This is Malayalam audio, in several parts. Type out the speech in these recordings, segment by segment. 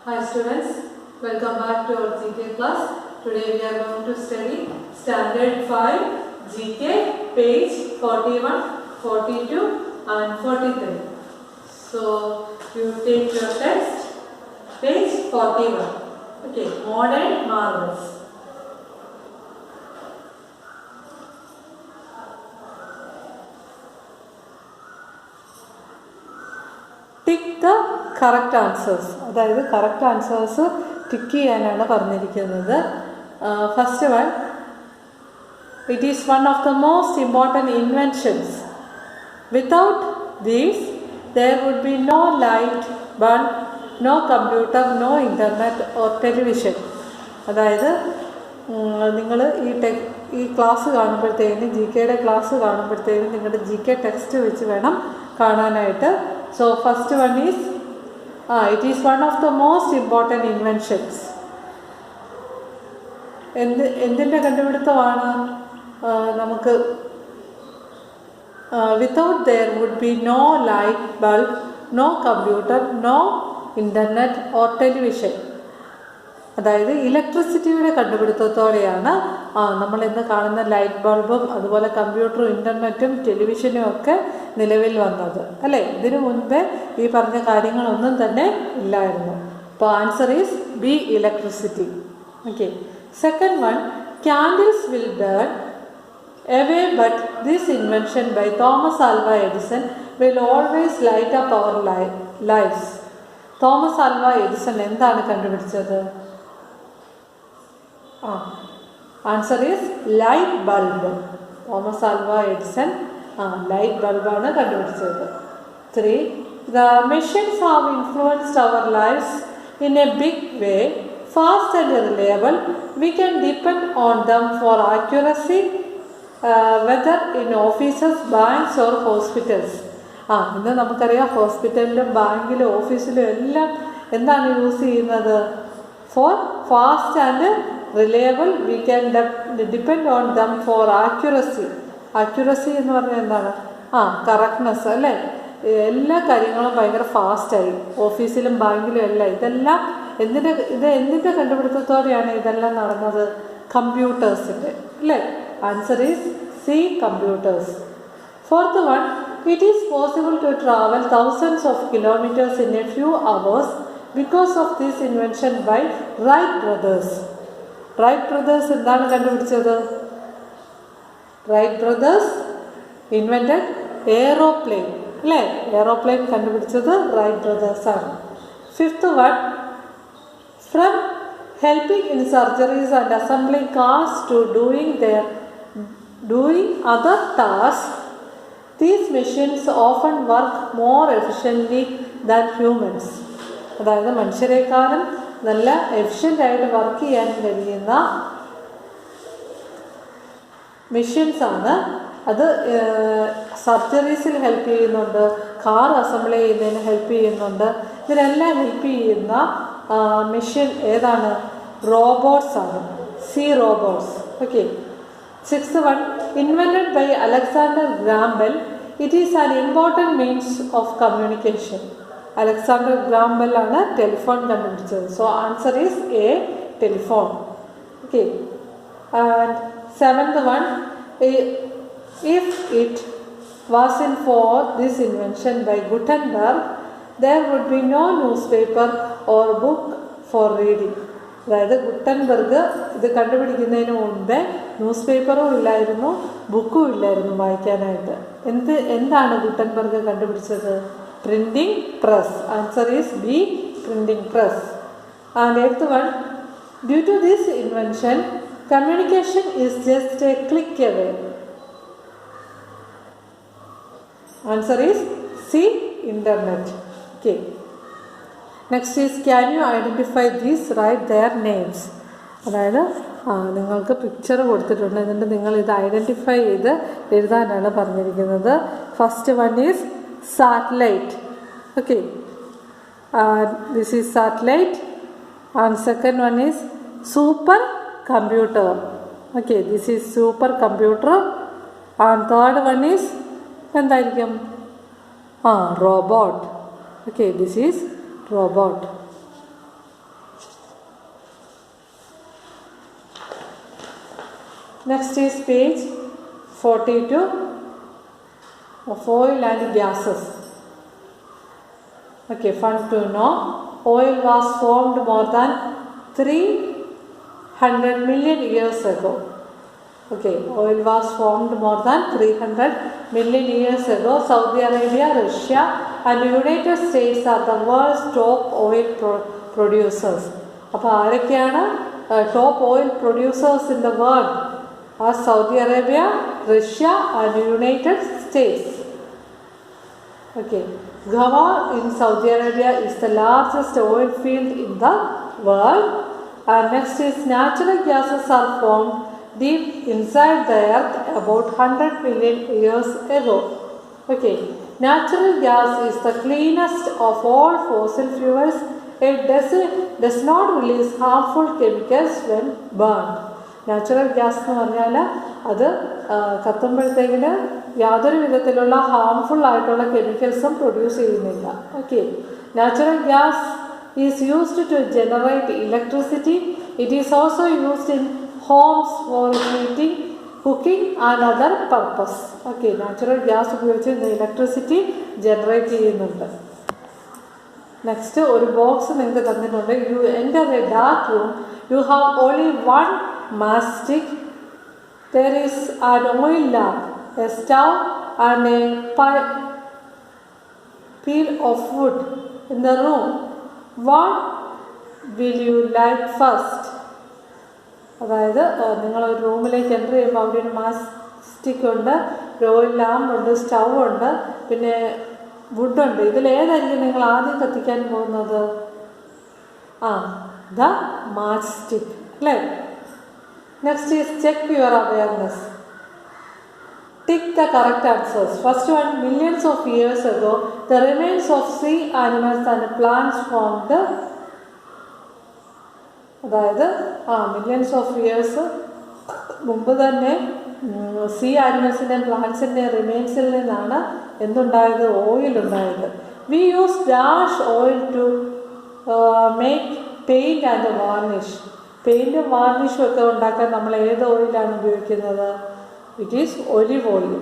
Hi students, welcome back to our GK class. Today we are going to study Standard 5 GK page 41, 42 and 43. So you take your text, page 41. Okay, modern marvels. Tick the correct answers. അതായത് കറക്റ്റ് ആൻസേഴ്സ് ടിക്ക് ചെയ്യാനാണ് പറഞ്ഞിരിക്കുന്നത്. First one, it is one of the most important inventions. Without these there would be no light bulb, no computer, no internet or television. അതായത് നിങ്ങൾ ഈ ക്ലാസ് കാണുമ്പോഴത്തേനും, ജി കെയുടെ ക്ലാസ് കാണുമ്പോഴത്തേനും നിങ്ങളുടെ ജി കെ ടെക്സ്റ്റ് വെച്ച് വേണം കാണാനായിട്ട്. So first one is, it is one of the most important inventions. എന്തിൻ്റെ കണ്ടുപിടുത്തമാണ്? നമുക്ക് without there would be no light bulb, no computer, no internet or television. അതായത് ഇലക്ട്രിസിറ്റിയുടെ കണ്ടുപിടുത്തത്തോടെയാണ് നമ്മൾ ഇന്ന് കാണുന്ന ലൈറ്റ് ബൾബും അതുപോലെ കമ്പ്യൂട്ടറും ഇൻ്റർനെറ്റും ടെലിവിഷനും ഒക്കെ നിലവിൽ വന്നത്, അല്ലേ? ഇതിനു മുൻപേ ഈ പറഞ്ഞ കാര്യങ്ങളൊന്നും തന്നെ ഇല്ലായിരുന്നു. അപ്പോൾ answer is B, electricity. Okay. Second one, candles will burn away but this invention by Thomas Alva Edison will always light up our lifes. Thomas Alva Edison എന്താണ് കണ്ടുപിടിച്ചത്? Answer is light bulb. Thomas Alva Edison light ബൾബാണ് കണ്ടുപിടിച്ചത്. 3, the machines have influenced our lives in a big way, fast and reliable. We can depend on them for accuracy, whether in offices, banks or hospitals. ഇന്ന് നമുക്കറിയാം, ഹോസ്പിറ്റലിലും ബാങ്കിലും ഓഫീസിലും എല്ലാം എന്താണ് യൂസ് ചെയ്യുന്നത്? For fast and reliable. We can depend on them for accuracy. Accuracy എന്ന് പറഞ്ഞാൽ എന്താണ്? കറക്റ്റ്നെസ്, അല്ലേ? എല്ലാ കാര്യങ്ങളും ഭയങ്കര ഫാസ്റ്റായി, ഓഫീസിലും ബാങ്കിലും എല്ലാം. എന്തിൻ്റെ കണ്ടുപിടുത്തത്തോടെയാണ് ഇതെല്ലാം നടന്നത്? കമ്പ്യൂട്ടേഴ്സിൻ്റെ, അല്ലേ? Answer is C, computers. Fourth one, it is possible to travel thousands of kilometres in a few hours because of this invention by Wright brothers. Wright brothers എന്താണ് കണ്ടുപിടിച്ചത്? റൈറ്റ് ബ്രദേഴ്സ് ഇൻവെൻറ്റഡ് എയറോപ്ലെയിൻ, അല്ലേ? എയറോപ്ലെയിൻ കണ്ടുപിടിച്ചത് റൈറ്റ് ബ്രദേഴ്സാണ്. Fifth one, from helping in surgeries and assembling cars to doing other task, these machines often work more efficiently than humans. അതായത് മനുഷ്യരെക്കാളും നല്ല എഫിഷ്യൻ്റായിട്ട് വർക്ക് ചെയ്യാൻ കഴിയുന്ന മെഷീൻസാണ്. അത് സർജറീസിൽ ഹെൽപ്പ് ചെയ്യുന്നുണ്ട്, കാർ അസംബിൾ ചെയ്യുന്നതിന് ഹെൽപ്പ് ചെയ്യുന്നുണ്ട്. ഇതിനെല്ലാം ഹെൽപ്പ് ചെയ്യുന്ന മെഷീൻ ഏതാണ്? റോബോട്ട്സ് ആണ്, C, robots. Okay. Sixth one, invented by Alexander Graham Bell. It is an important means of communication. Alexander Graham Bell ആണ് ടെലിഫോൺ കണ്ടുപിടിച്ചത്. So answer is A, telephone. Okay. And seventh one, if it wasn't for this invention by Gutenberg, there would be no newspaper or book for reading. അതായത് ഗുട്ടൻബർഗ് ഇത് കണ്ടുപിടിക്കുന്നതിന് മുൻപേ ന്യൂസ് പേപ്പറും ഇല്ലായിരുന്നു, ബുക്കും ഇല്ലായിരുന്നു വായിക്കാനായിട്ട്. എന്താണ് ഗുട്ടൻബർഗ് കണ്ടുപിടിച്ചത്? Printing press. Answer is B, printing press. And eighth one, due to this invention communication is just a click away. Answer is C, internet. Okay. Next is, can you identify these? Write their names. അതായത് നിങ്ങൾക്ക് പിക്ചർ കൊടുത്തിട്ടുണ്ട്, എന്നിട്ട് നിങ്ങൾ ഇത് ഐഡൻറ്റിഫൈ ചെയ്ത് എഴുതാനാണ് പറഞ്ഞിരിക്കുന്നത്. First one is satellite. Okay, this is satellite. And second one is super computer. Okay, this is super computer. And third one is എന്തായിരിക്കും? robot. Okay, this is robot. Next is page 42 of oil and gases. Okay, fun to know. Oil was formed more than 300 million years ago. Okay, oil was formed more than 300 million years ago. Saudi Arabia, Russia and United States are the world's top oil producers. അപ്പോൾ ആരൊക്കെയാണ് top oil producers in the world? Are Saudi Arabia, Russia and United States. Okay, Ghawar in Saudi Arabia is the largest oil field in the world. And next is natural gases are formed deep inside the earth about 100 million years ago. Okay, natural gas is the cleanest of all fossil fuels. It does not release harmful chemicals when burned. Natural gas എന്ന് പറഞ്ഞാൽ അത് കത്തുമ്പോഴത്തേക്കിന് യാതൊരു വിധത്തിലുള്ള ഹാംഫുൾ ആയിട്ടുള്ള കെമിക്കൽസും പ്രൊഡ്യൂസ് ചെയ്യുന്നില്ല. Okay, natural gas is used to generate electricity. It is also used in homes for heating, cooking and other purpose. Okay, natural gas ഉപയോഗിച്ച് ഇലക്ട്രിസിറ്റി ജനറേറ്റ് ചെയ്യുന്നുണ്ട്. നെക്സ്റ്റ് ഒരു ബോക്സ് നിങ്ങൾക്ക് തന്നിട്ടുണ്ട്. You enter a dark room. You have only one matchstick. There is an oil lamp, a stove and a pile of wood in the room. What will you light first? അതായത് നിങ്ങളൊരു റൂമിലേക്ക് എൻ്റർ ചെയ്യുമ്പോൾ അവിടെ ഒരു മാച്ച് സ്റ്റിക്ക് ഉണ്ട്, ഒരു ഓയിൽ ലാമ്പ് ഉണ്ട്, സ്റ്റൗ ഉണ്ട്, പിന്നെ വുഡുണ്ട്. ഇതിലേതായിരിക്കും നിങ്ങൾ ആദ്യം കത്തിക്കാൻ പോകുന്നത്? ദ മാച്ച് സ്റ്റിക്ക് അല്ലേ? Next is check your awareness. Tick the correct answers. First one, millions of years ago, the remains of sea animals and plants formed the, അതായത് മില്യൺസ് ഓഫ് ഇയേഴ്സ് മുമ്പ് തന്നെ സീ ആനിമൽസിൻ്റെയും പ്ലാന്റ്സിൻ്റെയും റിമെയിൻസിൽ നിന്നാണ് എന്തുണ്ടായത്? ഓയിൽ ഉണ്ടായത്. We use dash oil to make paint and varnish. പെയിൻറ്റും വാർണിഷും ഒക്കെ ഉണ്ടാക്കാൻ നമ്മൾ ഏത് ഓയിലാണ് ഉപയോഗിക്കുന്നത്? It is olive oil.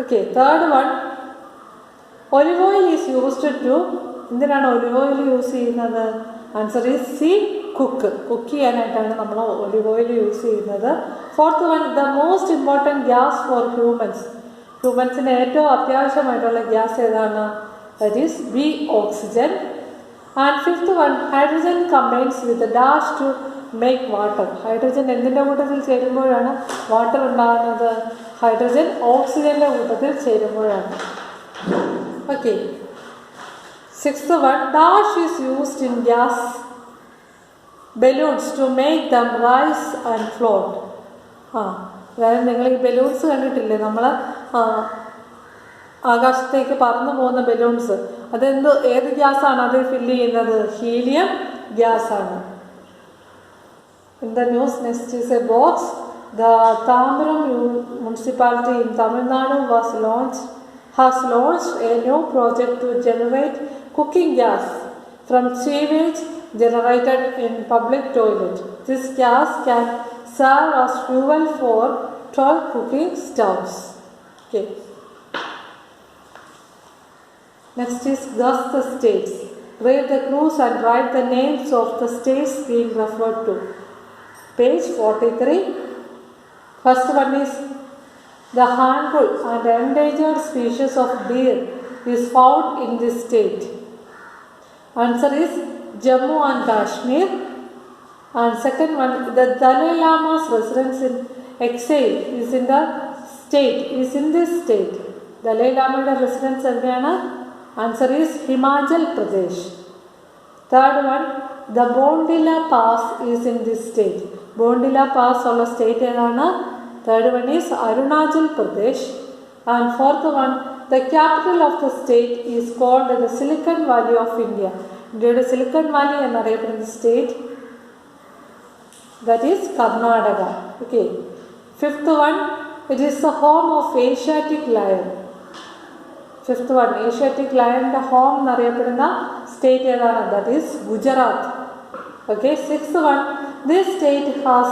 Okay, third one, olive oil is used to, എന്തിനാണ് ഒലിവ് ഓയിൽ യൂസ് ചെയ്യുന്നത്? ആൻസർ ഈസ് സി, കുക്ക് ചെയ്യാനായിട്ടാണ് നമ്മൾ ഒലിവ് ഓയിൽ യൂസ് ചെയ്യുന്നത്. Fourth one, the most important gas for ഹ്യൂമൻസിന് ഏറ്റവും അത്യാവശ്യമായിട്ടുള്ള ഗ്യാസ് ഏതാണ്? That is B, oxygen. And fifth one, hydrogen combines with dash to make water. Hydrogen എന്തിൻ്റെ കൂട്ടത്തിൽ ചേരുമ്പോഴാണ് വാട്ടർ ഉണ്ടാകുന്നത്? ഹൈഡ്രജൻ ഓക്സിജൻ്റെ കൂട്ടത്തിൽ ചേരുമ്പോഴാണ്. Okay, sixth one, dash is used in gas balloons to make them rise and float. അതായത് നിങ്ങൾ ഈ ബലൂൺസ് കണ്ടിട്ടില്ലേ? നമ്മൾ ആകാശത്തേക്ക് പറന്നു പോകുന്ന ബലൂൺസ്, ഏത് ഗ്യാസാണ് അത് ഫില്ല് ചെയ്യുന്നത്? Helium ഗ്യാസാണ്. In the news, next is a box. The Tambaram municipality in Tamil Nadu has launched a new project to generate cooking gas from sewage generated in public toilet. This gas can serve as fuel for 12 cooking stoves. Okay. Next is guess the states. Read the clues and write the names of the states being referred to. Page 43. First one is the harmful and endangered species of deer is found in this state. Answer is Jammu and Kashmir. And second one, the Dalai Lama's residence in exile is in this state. Dalai Lama's residence എവിടെയാണ്? Answer is Himachal Pradesh. Third one, the Bondila Pass is in this state. Bondila Pass ഉള്ള സ്റ്റേറ്റ് ഏതാണ്? Third one is Arunachal Pradesh. And fourth one, the capital of the state is called the Silicon Valley of India. ഇന്ത്യയുടെ സിലിക്കൺ വാലി എന്നറിയപ്പെടുന്ന state, that is Karnataka. Okay. Fifth one, it is the home of Asiatic lion. Fifth one, Asiatic lionന്റെ ഹോം എന്നറിയപ്പെടുന്ന സ്റ്റേറ്റ് ഏതാണ്? That is Gujarat. Okay. Sixth one, this state has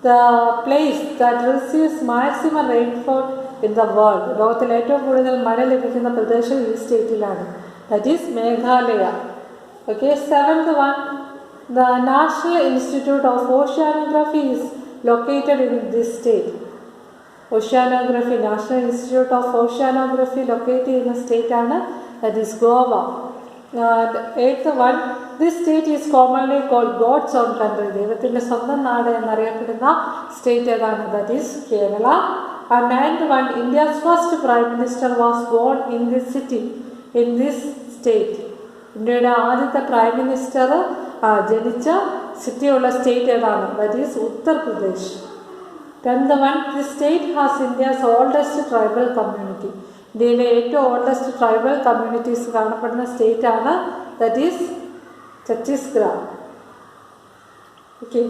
the place that receives maximum rainfall in the world. ലോകത്തിൽ ഏറ്റവും കൂടുതൽ മഴ ലഭിക്കുന്ന പ്രദേശം ഈ സ്റ്റേറ്റിലാണ്. That is Meghalaya. Okay, seventh one, the National Institute of Oceanography is located in this state. Oceanography, National Institute of Oceanography located in the state ആണ്, that is Goa. And eighth one, this state is commonly called God's own country. ദൈവത്തിൻ്റെ സ്വന്തം നാട് എന്നറിയപ്പെടുന്ന സ്റ്റേറ്റ് ഏതാണ്? That is Kerala. And ninth one, India's first Prime Minister was born in this city, in this state. ഇന്ത്യയുടെ ആദ്യത്തെ പ്രൈം മിനിസ്റ്റർ ജനിച്ച സിറ്റിയുള്ള സ്റ്റേറ്റ് ഏതാണ്? That is Uttar Pradesh. Tenth one, this state has India's oldest tribal community. ഇന്ത്യയിലെ ഏറ്റവും ഓൾഡസ്റ്റ് ട്രൈബൽ കമ്മ്യൂണിറ്റീസ് കാണപ്പെടുന്ന സ്റ്റേറ്റ് ആണ്, that is Chhattisgarh. Okay,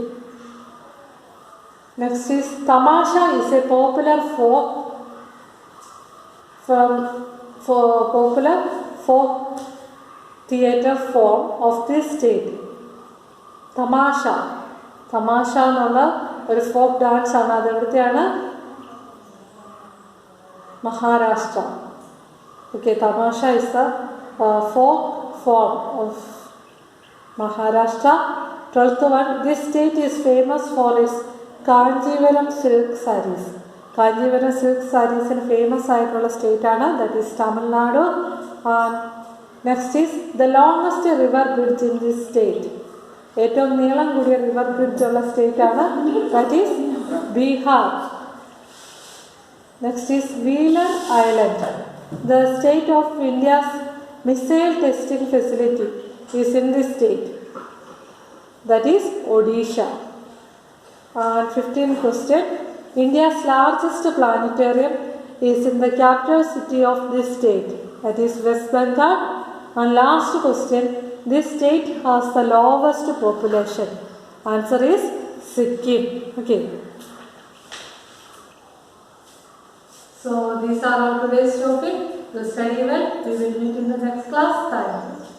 next is Tamasha is a popular folk theatre form of this state. Tamasha എന്നുള്ള ഒരു ഫോക്ക് ഡാൻസ് ആണ്. അത് എവിടുത്തെയാണ്? Maharashtra. Okay, Tamasha is the folk form of Maharashtra. 12th one, this state is famous for its Kanjivaram silk sarees. Kanjivaram silk sarees is famous ആയിട്ടുള്ള സ്റ്റേറ്റ് ആണ്, that is Tamil Nadu. And next is the longest river bridge in this state. ഏറ്റവും നീളം കൂടിയ റിവർ ബ്രിഡ്ജ് ഉള്ള സ്റ്റേറ്റ് ആണ്, that is Bihar. Next is Wheeler Island. The state of India's missile testing facility is in this state, that is Odisha. And 15th question, India's largest planetarium is in the capital city of this state, that is West Bengal. And last question, this state has the lowest population. Answer is Sikkim. Okay. So these are all today's topic. To study well, we will meet in the next class. Thank you.